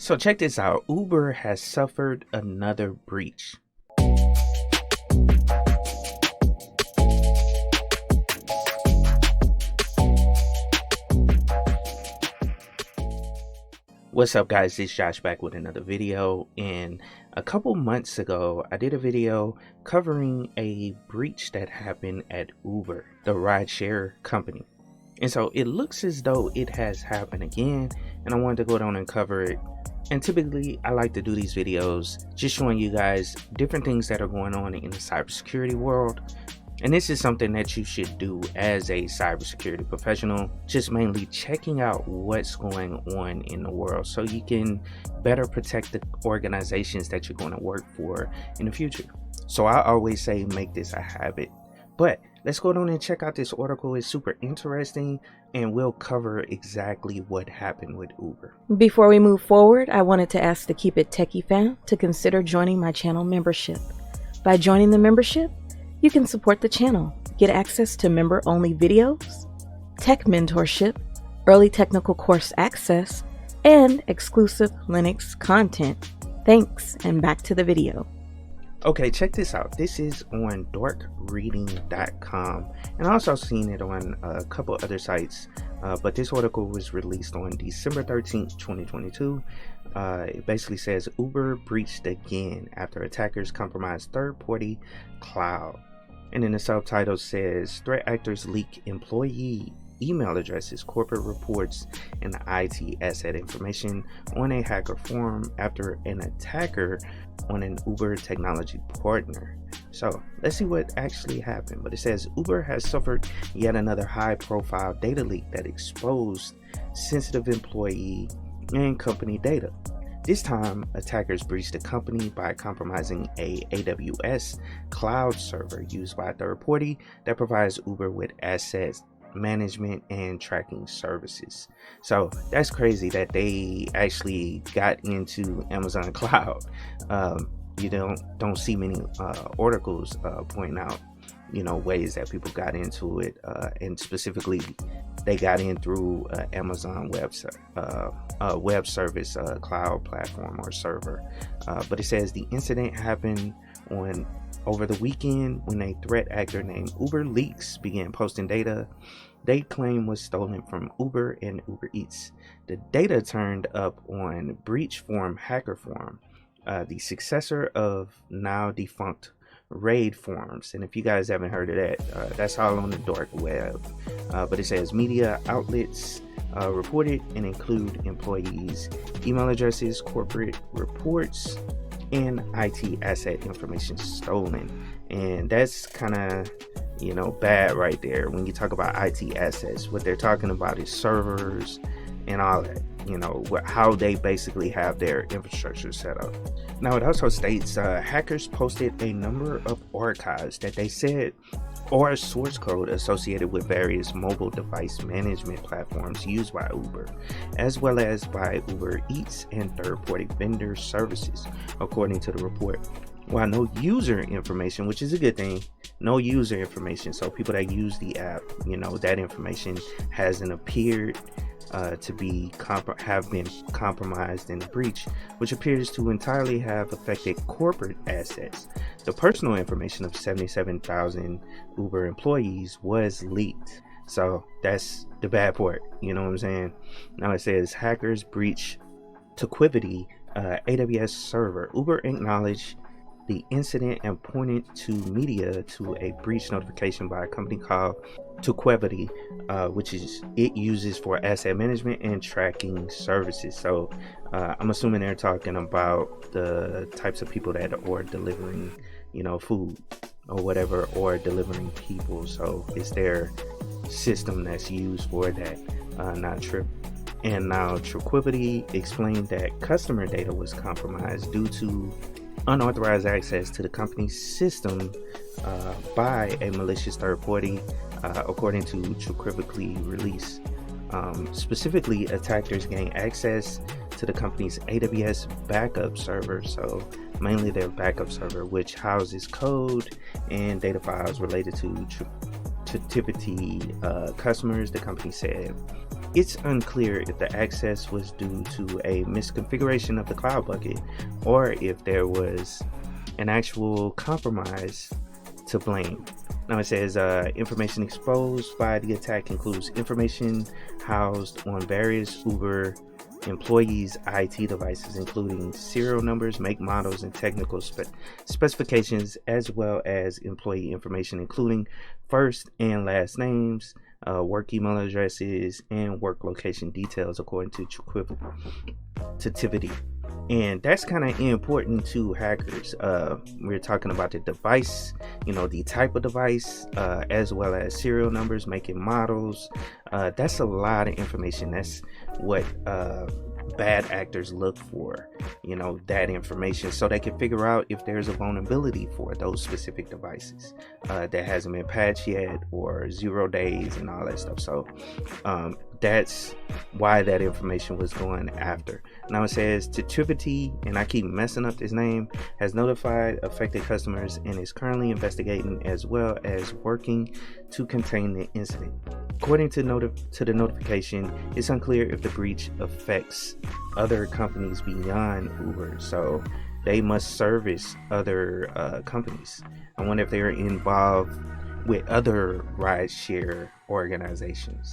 So check this out. Uber has suffered another breach. What's up guys, it's Josh back with another video. And a couple months ago I did a video covering a breach that happened at Uber, the rideshare company. And so it looks as though it has happened again, and I wanted to go down and cover it. And typically I like to do these videos just showing you guys different things that are going on in the cybersecurity world. And this is something that you should do as a cybersecurity professional, just mainly checking out what's going on in the world so you can better protect the organizations that you're going to work for in the future. So I always say make this a habit. But let's go down and check out this article. It's super interesting and we'll cover exactly what happened with Uber. Before we move forward, I wanted to ask the Keep It Techie fam to consider joining my channel membership. By joining the membership, you can support the channel, get access to member-only videos, tech mentorship, early technical course access, and exclusive Linux content. Thanks, and back to the video. Okay, check this out. This is on darkreading.com, and I also seen it on a couple other sites, but this article was released on December 13th, 2022. It basically says Uber breached again after attackers compromised third-party cloud. And then the subtitle says threat actors leak employee email addresses, corporate reports, and IT asset information on a hacker forum after an attacker on an Uber technology partner. So let's see what actually happened. But it says Uber has suffered yet another high-profile data leak that exposed sensitive employee and company data. This time, attackers breached the company by compromising a AWS cloud server used by a third party that provides Uber with assets management and tracking services. So that's crazy that they actually got into Amazon Cloud. You don't see many articles pointing out ways that people got into it, and specifically they got in through Amazon web service cloud platform or server. But it says the incident happened over the weekend when a threat actor named Uber Leaks began posting data they claim was stolen from Uber and Uber Eats. The data turned up on Breach Forum Hacker Forum, the successor of now defunct Raid forums. And if you guys haven't heard of that, that's all on the dark web. But it says media outlets reported and include employees' email addresses, corporate reports, and IT asset information stolen. And that's kind of bad right there. When you talk about IT assets, what they're talking about is servers and all that, how they basically have their infrastructure set up. Now it also states hackers posted a number of archives that they said are source code associated with various mobile device management platforms used by Uber, as well as by Uber Eats and third-party vendor services, according to the report. While no user information, which is a good thing, no user information, so people that use the app, that information hasn't appeared to have been compromised in the breach, which appears to entirely have affected corporate assets. The personal information of 77,000 Uber employees was leaked. So that's the bad part, you know what I'm saying? Now it says hackers breach Toquivity AWS server. Uber acknowledged the incident and pointed to media to a breach notification by a company called Toquivity, which it uses for asset management and tracking services. So I'm assuming they're talking about the types of people that are delivering, food or whatever, or delivering people. So it's their system that's used for that, not Trip. And now Toquivity explained that customer data was compromised due to unauthorized access to the company's system by a malicious third party, according to Toquivity release. Specifically, attackers gain access to the company's AWS backup server, so mainly their backup server, which houses code and data files related to Toquivity customers. The company said It's unclear if the access was due to a misconfiguration of the Cloud Bucket or if there was an actual compromise to blame. Now it says information exposed by the attack includes information housed on various Uber employees' IT devices, including serial numbers, make, models, and technical specifications, as well as employee information, including first and last names, work email addresses, and work location details, according to Tivity. And that's kind of important to hackers. We're talking about the device, the type of device, as well as serial numbers, making, models. That's a lot of information. That's what bad actors look for, that information, so they can figure out if there's a vulnerability for those specific devices that hasn't been patched yet, or 0 days and all that stuff. So that's why that information was going after. Now it says Tivity, and I keep messing up this name, has notified affected customers and is currently investigating as well as working to contain the incident. According to the notification, it's unclear if the breach affects other companies beyond Uber, so they must service other companies. I wonder if they're involved with other rideshare organizations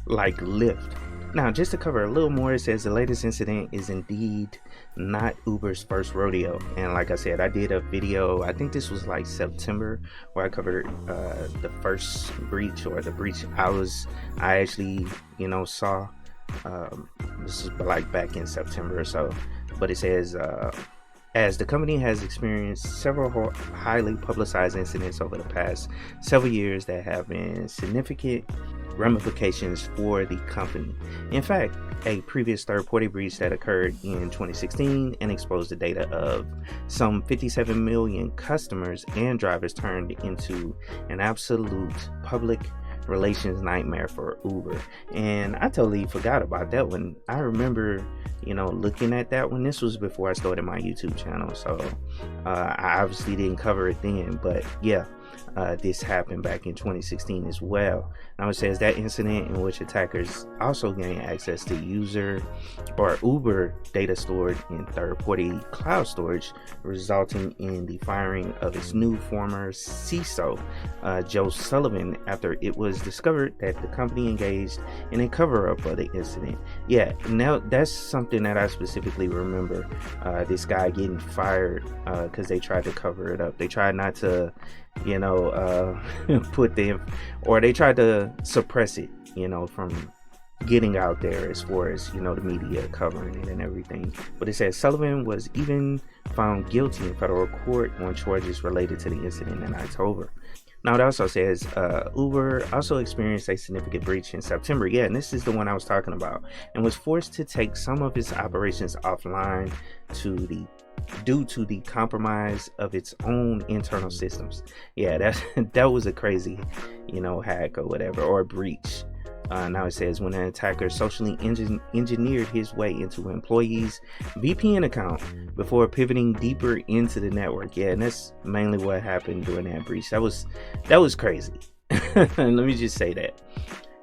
like Lyft. Now, just to cover a little more, it says the latest incident is indeed not Uber's first rodeo. And like I said, I did a video, I think this was like September, where I covered the first breach, or the breach I actually, saw. This is like back in September or so. But it says, as the company has experienced several highly publicized incidents over the past several years that have been significant ramifications for the company. In fact, a previous third-party breach that occurred in 2016 and exposed the data of some 57 million customers and drivers turned into an absolute public relations nightmare for Uber. And I totally forgot about that one. I remember, looking at that one. This was before I started my YouTube channel, so I obviously didn't cover it then, but yeah. This happened back in 2016 as well. Now it says that incident in which attackers also gained access to user or Uber data stored in third-party cloud storage, resulting in the firing of its new former CISO, Joe Sullivan, after it was discovered that the company engaged in a cover-up of the incident. Yeah, now that's something that I specifically remember. This guy getting fired because they tried to cover it up. They tried not to put them, or they tried to suppress it, from getting out there, as far as, the media covering it and everything. But it says Sullivan was even found guilty in federal court on charges related to the incident in October. Now it also says Uber also experienced a significant breach in September. Yeah, and this is the one I was talking about, and was forced to take some of its operations offline due to the compromise of its own internal systems. Yeah, that was a crazy, hack or whatever, or breach. Now it says when an attacker socially engineered his way into an employee's VPN account before pivoting deeper into the network. Yeah, and that's mainly what happened during that breach. That was crazy. Let me just say that.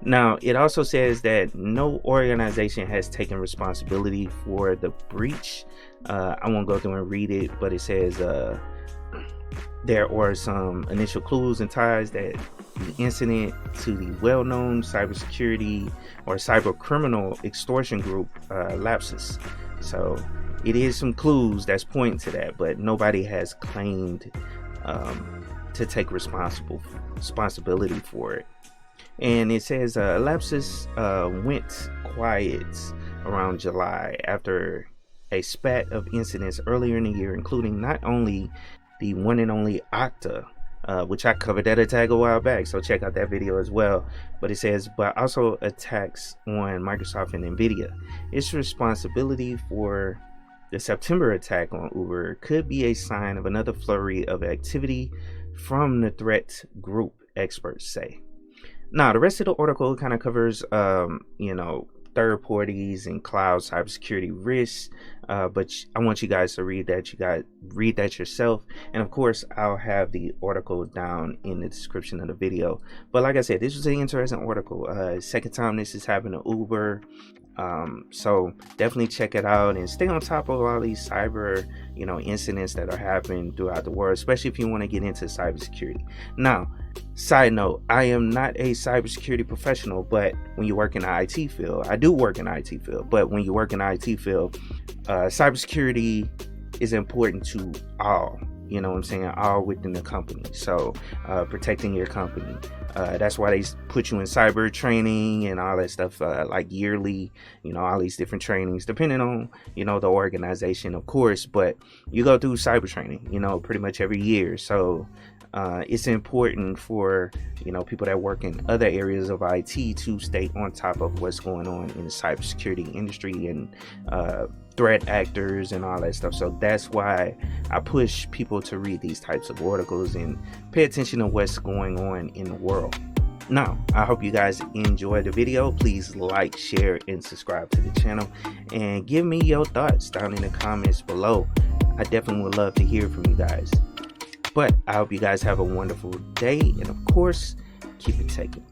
Now, it also says that no organization has taken responsibility for the breach. I won't go through and read it, but it says there are some initial clues and ties that the incident to the well-known cybersecurity or cyber criminal extortion group Lapsus. So it is some clues that's pointing to that, but nobody has claimed to take responsibility for it. And it says Lapsus went quiet around July after a spat of incidents earlier in the year, including not only the one and only Okta, which I covered that attack a while back, so check out that video as well. But it says, but also attacks on Microsoft and Nvidia. Its responsibility for the September attack on Uber could be a sign of another flurry of activity from the threat group, experts say. Now, the rest of the article kind of covers, third parties and cloud cybersecurity risks. But I want you guys to read that. You guys read that yourself, and of course I'll have the article down in the description of the video. But like I said, this was an interesting article. Second time this is happening to Uber. So definitely check it out and stay on top of all these cyber incidents that are happening throughout the world, especially if you want to get into cybersecurity. Now, side note, I am not a cybersecurity professional, but when you work in the IT field, I do work in the IT field, but when you work in the IT field, cybersecurity is important to all, all within the company. So protecting your company, that's why they put you in cyber training and all that stuff, like yearly, all these different trainings, depending on the organization, of course, but you go through cyber training pretty much every year. So it's important for people that work in other areas of IT to stay on top of what's going on in the cybersecurity industry and threat actors and all that stuff. So that's why I push people to read these types of articles and pay attention to what's going on in the world. Now, I hope you guys enjoyed the video. Please like, share, and subscribe to the channel, and give me your thoughts down in the comments below. I definitely would love to hear from you guys. But I hope you guys have a wonderful day, and of course, keep it techie.